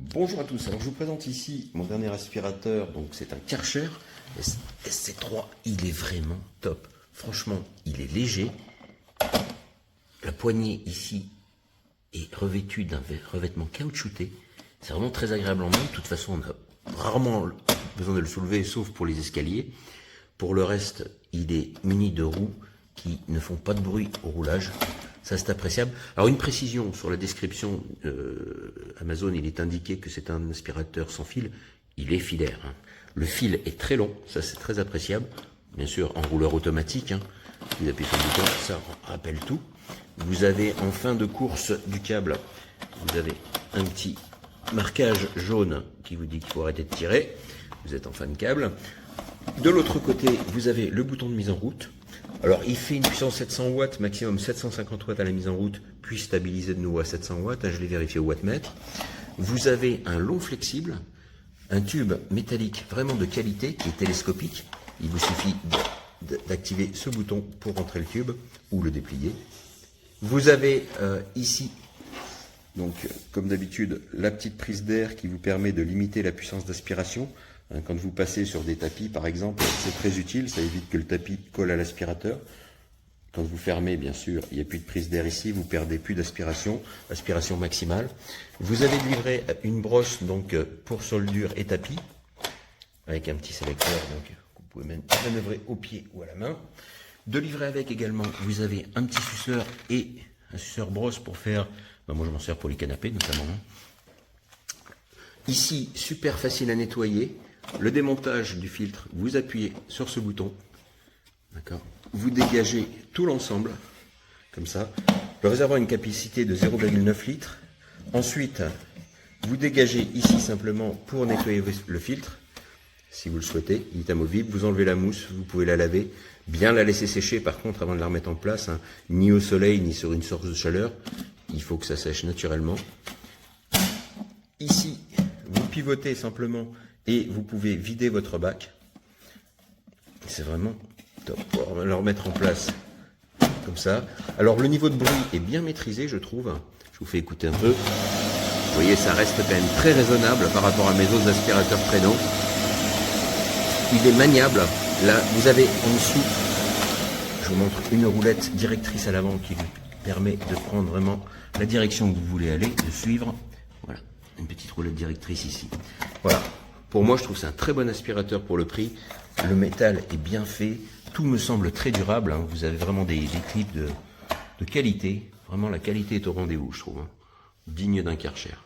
Bonjour à tous, alors je vous présente ici mon dernier aspirateur, donc c'est un Karcher SC3, il est vraiment top, franchement il est léger, la poignée ici est revêtue d'un revêtement caoutchouté, c'est vraiment très agréable en main, de toute façon on a rarement besoin de le soulever sauf pour les escaliers, pour le reste il est muni de roues qui ne font pas de bruit au roulage. Ça, c'est appréciable. Alors, une précision sur la description Amazon, il est indiqué que c'est un aspirateur sans fil. Il est filaire. Hein. Le fil est très long, ça c'est très appréciable. Bien sûr, en rouleur automatique. Hein. Vous appuyez sur le bouton, ça rappelle tout. Vous avez en fin de course du câble, vous avez un petit marquage jaune qui vous dit qu'il faut arrêter de tirer. Vous êtes en fin de câble. De l'autre côté, vous avez le bouton de mise en route. Alors, il fait une puissance 700 watts, maximum 750 watts à la mise en route, puis stabiliser de nouveau à 700 watts. Je l'ai vérifié au wattmètre. Vous avez un long flexible, un tube métallique vraiment de qualité qui est télescopique. Il vous suffit d'activer ce bouton pour rentrer le tube ou le déplier. Vous avez ici, donc comme d'habitude, la petite prise d'air qui vous permet de limiter la puissance d'aspiration. Quand vous passez sur des tapis, par exemple, c'est très utile, ça évite que le tapis colle à l'aspirateur. Quand vous fermez, bien sûr, il n'y a plus de prise d'air ici, vous perdez plus d'aspiration, aspiration maximale. Vous avez livré une brosse donc pour soldure et tapis, avec un petit sélecteur, donc vous pouvez manœuvrer au pied ou à la main. De livrer avec également, vous avez un petit suceur et un suceur brosse pour faire, moi je m'en sers pour les canapés notamment. Ici, super facile à nettoyer. Le démontage du filtre, vous appuyez sur ce bouton, d'accord. Vous dégagez tout l'ensemble, comme ça. Le réservoir a une capacité de 0,9 litres. Ensuite, vous dégagez ici simplement pour nettoyer le filtre, si vous le souhaitez. Il est amovible, vous enlevez la mousse, vous pouvez la laver, bien la laisser sécher par contre avant de la remettre en place, hein. Ni au soleil, ni sur une source de chaleur. Il faut que ça sèche naturellement. Ici, vous pivotez simplement et vous pouvez vider votre bac. C'est vraiment top. On va le remettre en place comme ça. Alors le niveau de bruit est bien maîtrisé, je trouve. Je vous fais écouter un peu. Vous voyez, ça reste quand même très raisonnable par rapport à mes autres aspirateurs traînants. Il est maniable. Là, vous avez en dessous, je vous montre une roulette directrice à l'avant qui vous permet de prendre vraiment la direction que vous voulez aller, de suivre. Voilà, une petite roulette directrice ici. Voilà. Pour moi, je trouve que c'est un très bon aspirateur pour le prix. Le métal est bien fait. Tout me semble très durable. Hein. Vous avez vraiment des clips de qualité. Vraiment, la qualité est au rendez-vous, je trouve. Hein. Digne d'un Karcher.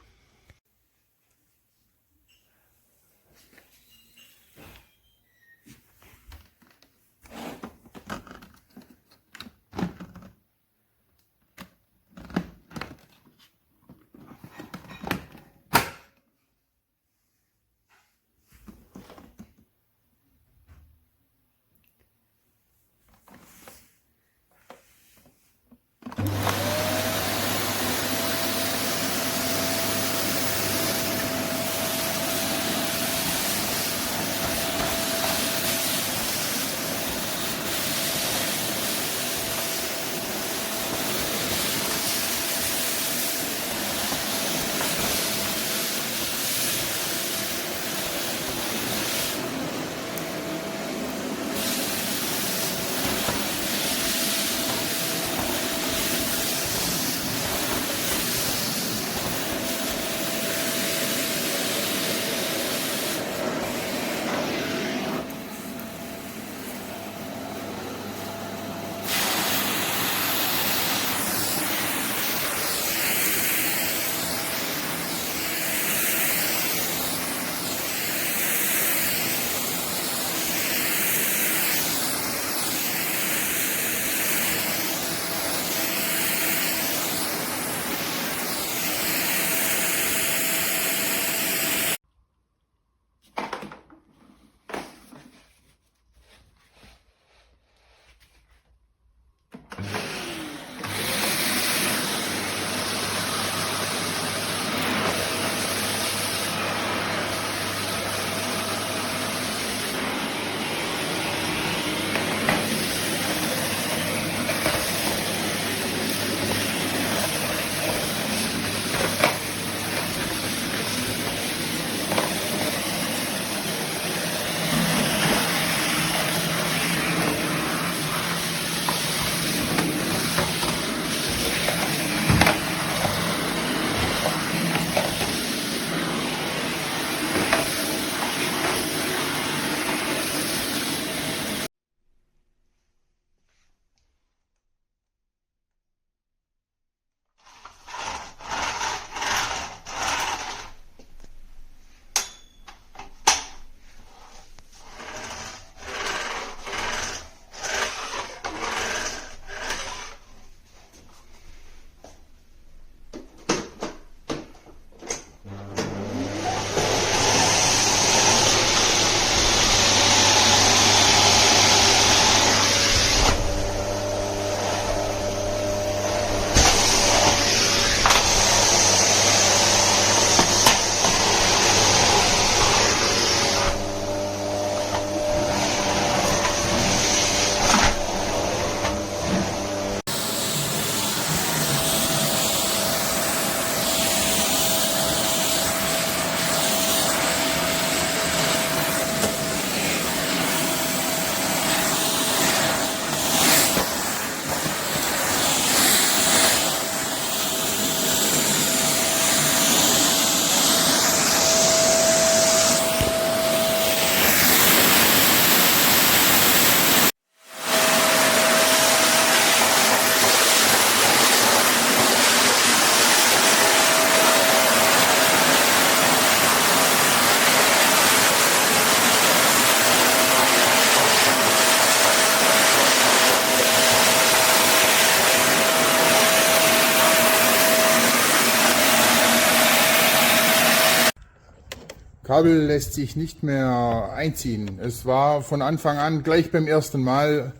Kabel lässt sich nicht mehr einziehen. Es war von Anfang an gleich beim ersten Mal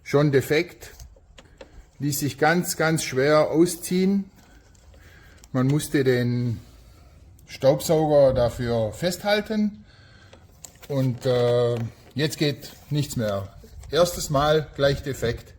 schon defekt. Ließ sich ganz, ganz schwer ausziehen. Man musste den Staubsauger dafür festhalten und jetzt geht nichts mehr. Erstes Mal gleich defekt.